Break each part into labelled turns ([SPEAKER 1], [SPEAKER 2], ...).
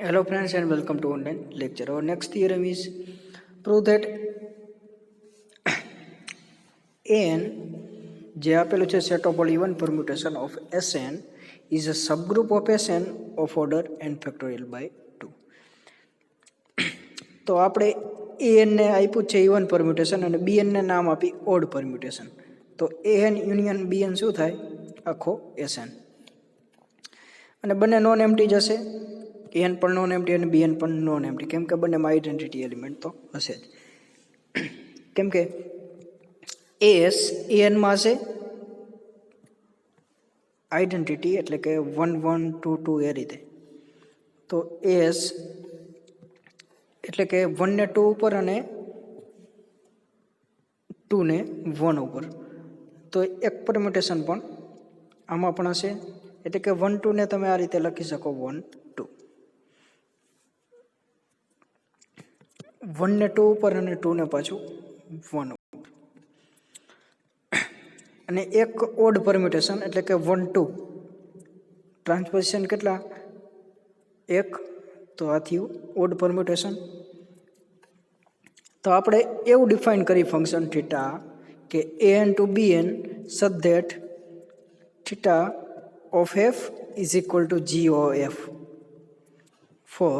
[SPEAKER 1] Hello friends and welcome to online lecture. Our next theorem is prove that an જે આપેલું છે set of all even permutation of Sn is a subgroup of Sn of order n factorial by 2. તો આપણે an ને આપ્યું છે even permutation અને bn ને નામ આપી odd permutation. તો an યુનિયન bn શું થાય? આખો Sn. અને બંને નોન એમ્પ્ટી જશે. an પણ નોન એમ્પ્ટી અને bn પણ નોન એમ્પ્ટી, કેમ કે બંનેમાં આઈડેન્ટિટી એલિમેન્ટ તો હશે જ. કેમ કે as an માં હશે આઈડેન્ટિટી, એટલે કે 1 1 2 2 એ રીતે. તો as એટલે કે 1 ને 2 ઉપર અને 2 ને 1 ઉપર. તો એક પરમ્યુટેશન પણ આમાં પણ હશે, એટલે કે 1 2 ને તમે આ રીતે લખી શકો 1 2. 1 ને 2 ઉપર અને 2 ને પાછું 1 ઉપર. અને એક ઓડ પરમ્યુટેશન એટલે કે 1 2 ટ્રાન્સપોઝિશન કેટલા? 1. તો આ થયું ઓડ પરમ્યુટેશન. તો આપણે એવું ડિફાઇન કરી ફંક્શન થીટા કે an to bn such that theta of f is equal to g of f for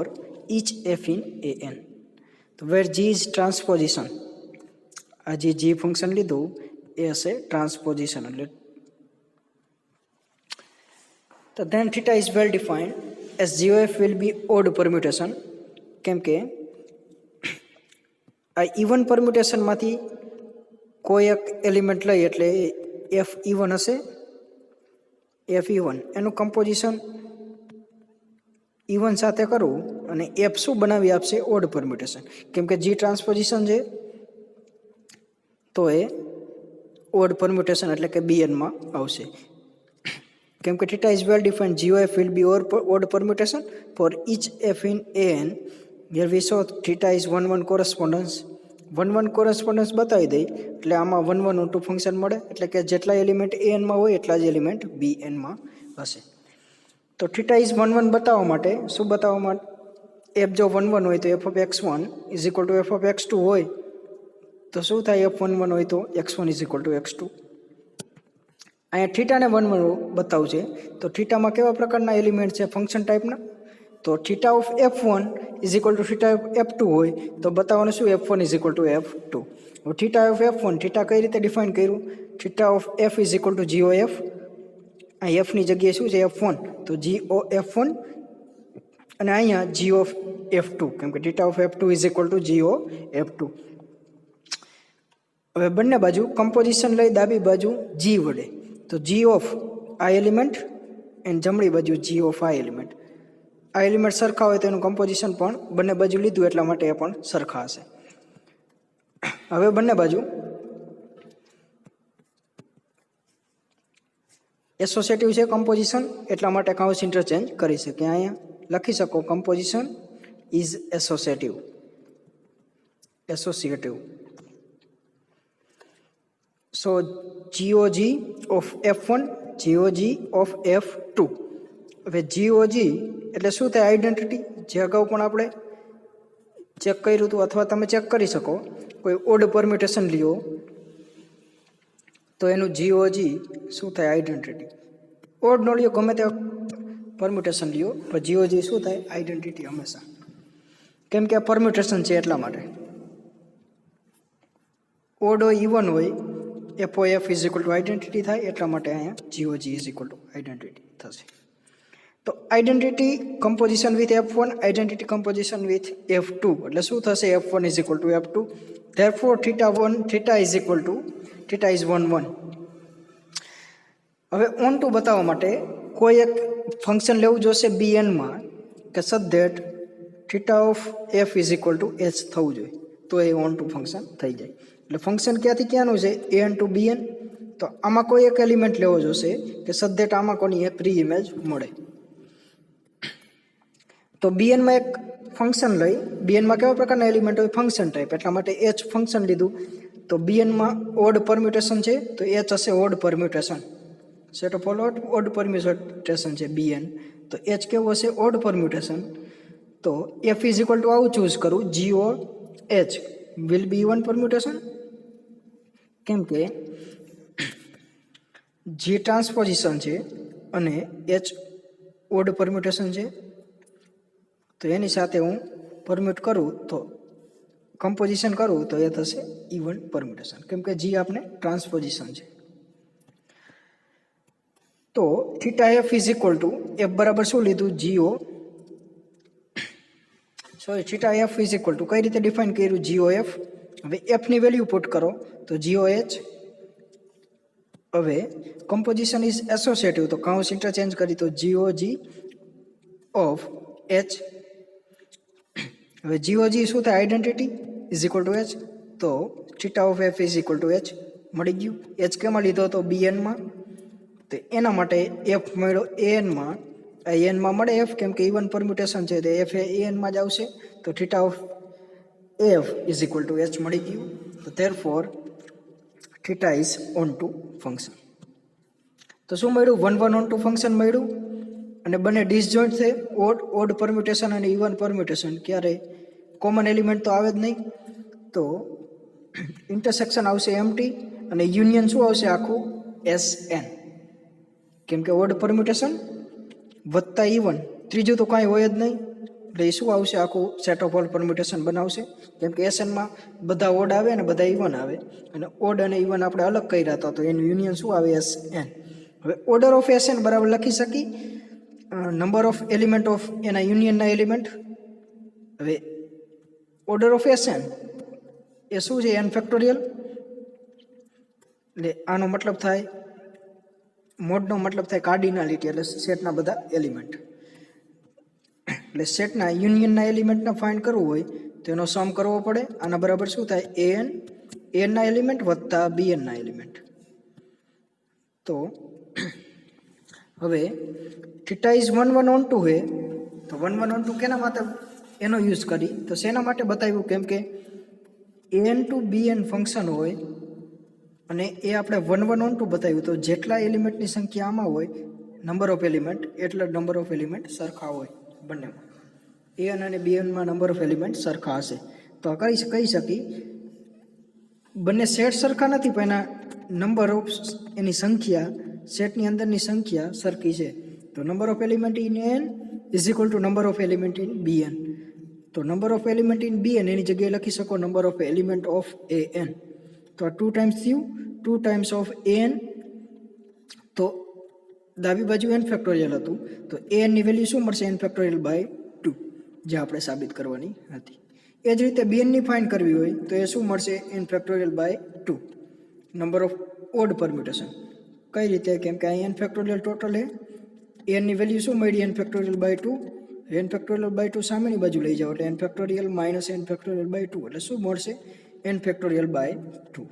[SPEAKER 1] each f in an. તો where g is transposition, આ જે g ફંક્શન લીધું એ હશે ટ્રાન્સપોઝિશન. એટલે તો then theta is well defined as g of f will be odd permutation. કેમ કે આ ઇવન પરમ્યુટેશનમાંથી કોઈ એક એલિમેન્ટ લઈ એટલે એફ ઇવન હશે, એફ ઇવન એનું કમ્પોઝિશન ઇવન સાથે કરવું અને એફ શું બનાવી આપશે? Odd permutation. કેમ કે જી ટ્રાન્સપોઝિશન છે તો એ ઓડ પરમ્યુટેશન એટલે કે બીએનમાં આવશે. કેમ કે theta is well defined, G of will be odd permutation for each F in an. Here we saw theta is 1 1 correspondence. 1 1 correspondence બતાવી દઈ એટલે આમાં 1 1 2 ફંક્શન મળે, એટલે કે જેટલા એલિમેન્ટ an માં હોય એટલા જ એલિમેન્ટ bn માં હશે. તો થીટા ઇઝ 1 1 બતાવવા માટે શું બતાવવા માટે? એફ જો 1 1 હોય તો F of x1 is equal to f of x2 હોય તો શું થાય? એફ 1 1 હોય તો x1 is equal two x2. અહીંયા થીટાને 1 1 બતાવું છે તો થીટામાં કેવા પ્રકારના એલિમેન્ટ છે? ફંક્શન ટાઈપના. તો theta of f1 is equal to theta of f2 હોય તો બતાવવાનું શું? f1 is equal to f2. હવે થીટા ઓફ f1, થીટા કઈ રીતે ડિફાઇન કર્યું? Theta of f is equal two g of f. આ એફની જગ્યાએ શું છે? f1. તો g of f1 અને અહીંયા g of f2, કેમ કે theta of f2 is equal two g of f2. હવે બંને બાજુ કમ્પોઝિશન લઈ ડાબી બાજુ g વડે. તો g ઓફ આ એલિમેન્ટ એન્ડ જમણી બાજુ g ઓફ આ એલિમેન્ટ. આ એલિમેન્ટ સરખા હોય તો એનું કમ્પોઝિશન પણ બંને બાજુ લીધું એટલા માટે એ પણ સરખા હશે. હવે બંને બાજુ એસોસિએટિવ છે કમ્પોઝિશન, એટલા માટે કાઉન્સ ઇન્ટરચેન્જ કરી શકે. અહીંયા લખી શકો composition is associative. So GOG of F1, GOG of F2. હવે GOG એટલે શું થાય? આઈડેન્ટિટી. જે અગાઉ પણ આપણે ચેક કર્યું હતું અથવા તમે ચેક કરી શકો. કોઈ ઓડ પરમ્યુટેશન લ્યો તો એનું GOG શું થાય? આઈડેન્ટિટી. ઓડ નો લ્યો, ગમે તે પરમ્યુટેશન લ્યો પણ GOG શું થાય? આઈડેન્ટિટી હંમેશા. કેમ કે આ પરમ્યુટેશન છે એટલા માટે. ઓડ હોય ઇવન હોય F O F is equal to identity થાય એટલા માટે અહીંયા GOG is equal to identity થશે. તો identity composition with f1, identity composition with f2 એટલે શું થશે? f1 is equal to f2. Therefore theta is equal to theta is 1 1. હવે ઓન ટુ બતાવવા માટે કોઈ એક ફંક્શન લેવું જોશે bn માં કે સચ that theta of f is equal two h થવું જોઈએ તો એ ઓન ટુ ફંક્શન થઈ જાય. એટલે ફંક્શન ક્યાંથી ક્યાંનું છે? an to bn. તો આમાં કોઈ એક એલિમેન્ટ લેવો જોશે કે સચ ધેટ આમાં કોની એક પ્રી ઇમેજ મળે. તો bn માં એક ફંક્શન લઈ, bn માં કેવા પ્રકારના એલિમેન્ટ હોય? ફંક્શન ટાઈપ, એટલા માટે h ફંક્શન લીધું. તો bn માં ઓડ પરમ્યુટેશન છે તો h હશે odd permutation. Set of odd permutation છે bn, તો h કેવું હશે? Odd permutation. તો એફ ઇઝ ઇક્વલ ટુ આવું ચૂઝ કરું, GOH will be even permutation, કેમ કે G ટ્રાન્સપોઝિશન છે અને H ઓડ પરમ્યુટેશન છે. તો એની સાથે હું પરમ્યુટ કરું તો કમ્પોઝિશન કરું તો એ થશે ઇવન પરમ્યુટેશન, કેમ કે G આપણે ટ્રાન્સપોઝિશન છે. તો theta F is equal to f બરાબર શું લીધું, theta F is equal two કઈ રીતે ડિફાઇન કર્યું, GOF. હવે એફની વેલ્યુ પુટ કરો તો GOH. હવે કમ્પોઝિશન ઇઝ એસોસિએટિવ તો કાઉન્સ ઇન્ટરચેન્જ કરી તો GOG ઓફ H. હવે GOG શું થાય, identity is equal two H. તો theta of F is equal two H મળી ગયું. H કેમાં લીધો તો BN માં. તો એના માટે એફ મળ્યો AN માં. આ AN માં મળે એફ, કેમ કે ઇવન પરમ્યુટેશન છે તો એફ એ AN માં જ આવશે. તો theta of F is equal two H મળી ગયું. તો therefore theta is on two function. તો શું મળ્યું, 1 1 ઓન ટુ ફંક્શન મળ્યું. અને બંને ડિસજોઇન્ટ છે, ઓડ પરમ્યુટેશન અને ઇવન પરમ્યુટેશન. ક્યારે કોમન એલિમેન્ટ તો આવે જ નહીં. તો ઇન્ટરસેક્શન આવશે એમટી અને યુનિયન શું આવશે આખું SN, કેમ કે ઓડ પરમ્યુટેશન વત્તા ઇવન, ત્રીજું તો કાંઈ હોય જ નહીં. એટલે એ શું આવશે, આખું સેટ ઓફ ઓલ પરમ્યુટેશન બનાવશે. કેમ કે SNમાં બધા ઓડ આવે અને બધા ઇવન આવે, અને ઓડ અને ઇવન આપણે અલગ કર્યા હતા તો એનું યુનિયન શું આવે, SN. હવે ઓર્ડર ઓફ SN બરાબર લખી શકી નંબર ઓફ એલિમેન્ટ ઓફ એના યુનિયનના એલિમેન્ટ. હવે ઓર્ડર ઓફ SN એ શું છે, n ફેક્ટોરિયલ. એટલે આનો મતલબ થાય, મોડનો મતલબ થાય કાર્ડિનાલિટી, એટલે સેટના બધા એલિમેન્ટ. એટલે સેટના યુનિયનના એલિમેન્ટને ફાઇન્ડ કરવું હોય તો એનો સમ કરવો પડે. આના બરાબર શું થાય, ANના એલિમેન્ટ વત્તા BNના એલિમેન્ટ. તો હવે થીટા ઇઝ 1 1 ઓન ટુ હે તો 1 1 ઓન ટુ કેના માટે એનો યુઝ કરી તો શેના માટે બતાવ્યું, કેમ કે AN ટુ BN ફંક્શન હોય અને એ આપણે 1 1 ઓન ટુ બતાવ્યું. તો જેટલા એલિમેન્ટની સંખ્યા આમાં હોય નંબર ઓફ એલિમેન્ટ, એટલા નંબર ઓફ એલિમેન્ટ સરખા હોય બંનેમાં. AN અને BNમાં નંબર ઓફ એલિમેન્ટ સરખા હશે. તો આ કહી શકી બંને સેટ સરખા નથી પણ એના નંબર ઓફ એની સંખ્યા, સેટની અંદરની સંખ્યા સરખી છે. તો number of element in AN is equal to number of element in BN. તો number of element in BN એની જગ્યાએ લખી શકો number of element of AN. તો આ 2 ટાઈમ્સ થયું, 2 ટાઈમ્સ ઓફ AN. તો ડાબી બાજુ n ફેક્ટોરિયલ હતું તો AN ની વેલ્યુ શું મળશે, n ફેક્ટોરિયલ બાય 2, જે આપણે સાબિત કરવાની હતી. એ જ રીતે BN ની ફાઇન્ડ કરવી હોય તો એ શું મળશે, n factorial by 2, number of odd permutation. કઈ રીતે, કેમ કે અહીં n ફેક્ટોરિયલ ટોટલ એ n ની વેલ્યુ શું મળી, n factorial by 2. n factorial by 2 સામેની બાજુ લઈ જાઓ એટલે n factorial minus n factorial by 2, એટલે શું મળશે, n ફેક્ટોરિયલ બાય 2.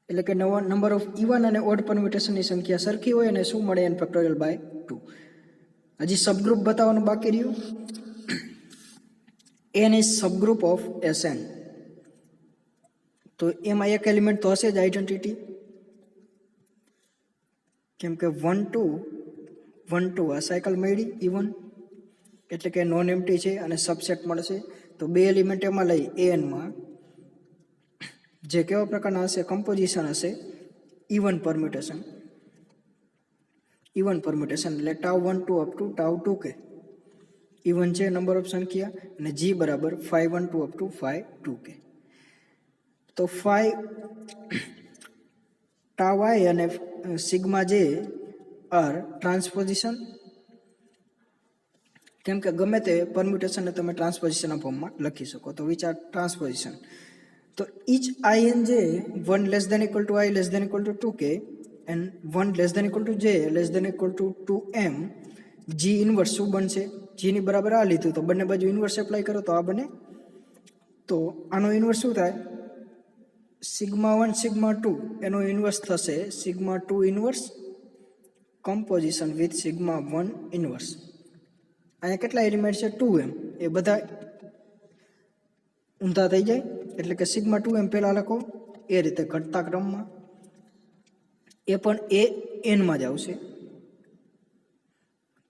[SPEAKER 1] એટલે કે નંબર ઓફ ઇવન અને ઓડ પરમ્યુટેશનની સંખ્યા સરખી હોય અને શું મળે, n ફેક્ટોરિયલ બાય 2. હજી સબગ્રુપ બતાવવાનું બાકી રહ્યું. n is subgroup of SN. તો એમાં એક એલિમેન્ટ તો હશે જ આઈડેન્ટિટી, કેમ કે 1 2 1 2 આ સાયકલ મળી ઇવન, એટલે કે નોન એમ્પ્ટી છે અને સબસેટ મળશે. તો બે એલિમેન્ટ એમાં લઈ ANમાં જે કેવા પ્રકારના હશે, કમ્પોઝિશન હશે ઇવન પરમ્યુટેશન. ઇવન પરમ્યુટેશન એટલે tau 1 2 up to tau 2k even છે નંબર ઓફ સંખ્યા, અને G બરાબર 5 1 2 અપ ટુ 5 2k. તો 5 ટાઉ I અને સિગ્મા J આર ટ્રાન્સપોઝિશન, કેમ કે ગમે તે પરમ્યુટેશનને તમે ટ્રાન્સપોઝિશનના ફોર્મમાં લખી શકો. તો વિચાર ટ્રાન્સપોઝિશન. તો each INJ 1 less than equal to I less than equal to 2k and 1 less than equal to J less than equal to 2m, G inverse શું બનશે, G ની બરાબર આ લીધું તો બંને બાજુ ઇન્વર્સ એપ્લાય કરો તો આ બને. તો આનો ઇન્વર્સ શું થાય, સિગ્મા 1 સિગ્મા 2 એનો ઇન્વર્સ થશે sigma 2 inverse composition with sigma 1 inverse. અહીંયા કેટલા એલિમેન્ટ છે, 2m, એ બધા ઊંધા થઈ જાય એટલે કે સિગ્મા 2m પહેલાં લખો એ રીતે ઘટતા ક્રમમાં, એ પણ એ n માં જ આવશે.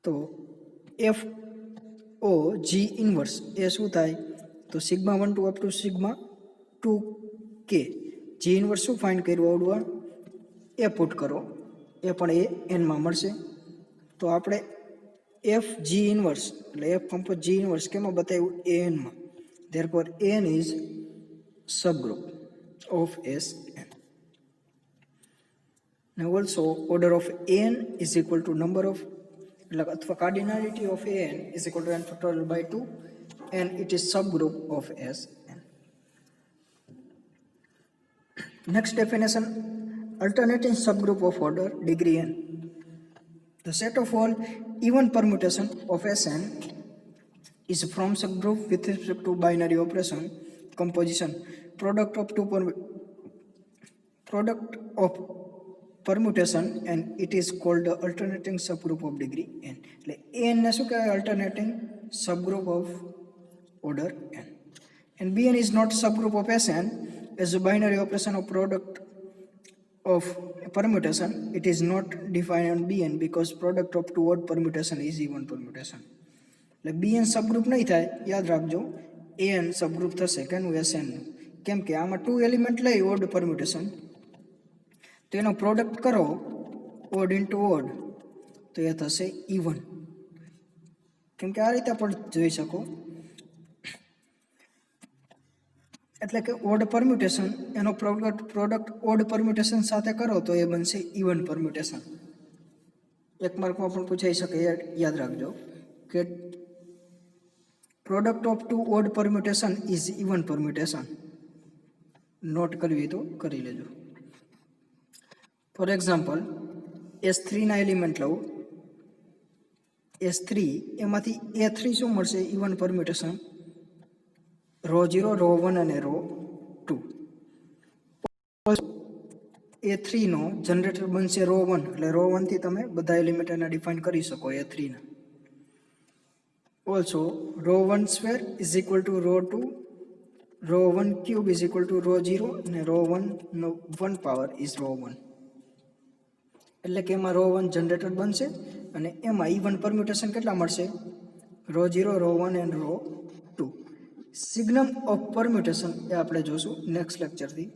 [SPEAKER 1] તો f ઓ જી ઇનવર્સ એ શું થાય તો sigma 1 to up to sigma 2 કે જી ઇનવર્સ શું ફાઇન્ડ કર્યું આવડવા એ પુટ કરો એ પણ એ એનમાં મળશે તો આપણે એફ જી ઇનવર્સ એટલે એફ કમ્પોઝ જી ઇનવર્સ કેમાં બતાવ્યું એનમાં therefore N is subgroup of S N ને also order of N is equal to number of એટલે અથવા cardinality of N is equal to N factorial by 2 and it is subgroup of S n. Next definition, alternating subgroup of order degree n. The set of all even permutation of Sn is from subgroup with respect to binary operation composition product of permutation and it is called the alternating subgroup of degree n. એટલે n ને શું કહેવાય alternating subgroup of order n. And Bn is not subgroup of Sn as a binary operation of product of permutation. It is not defined on Bn because product of two odd permutation is even permutation. એટલે Bn subgroup નહીં થાય યાદ રાખજો An subgroup થશે કેનું Sn નું કેમ કે આમાં ટુ એલિમેન્ટ લઈ ઓડ પરમ્યુટેશન તો એનો પ્રોડક્ટ કરો ઓડ ઇન્ટુ ઓડ તો એ થશે ઇવન કેમ કે આ રીતે પણ જોઈ શકો એટલે કે ઓડ પરમ્યુટેશન એનો પ્રોડક્ટ ઓડ પરમ્યુટેશન સાથે કરો તો એ બનશે ઇવન પરમ્યુટેશન એક માર્કમાં પણ પૂછાઈ શકે યાદ રાખજો કે product of two odd permutation is even permutation note કરવી તો કરી લેજો ફોર એક્ઝામ્પલ S3 ના એલિમેન્ટ લઉં S3 એમાંથી A3 શું મળશે ઇવન પરમ્યુટેશન રો 0 રો 1 અને રો 2 A3 નો જનરેટર બનશે રો 1 એટલે રો 1 થી તમે બધા એલિમેન્ટ એના ડિફાઇન કરી શકો A3 ના also row 1 square is equal to row 2 row 1 cube is equal to row 0 અને રો 1 નો 1 પાવર ઇઝ રો 1 એટલે કે એમાં રો 1 જનરેટર બનશે અને એમાં ઇવન પરમ્યુટેશન કેટલા મળશે row 0 row 1 and row 2 signum of permutation એ આપણે જોશું નેક્સ્ટ લેક્ચરથી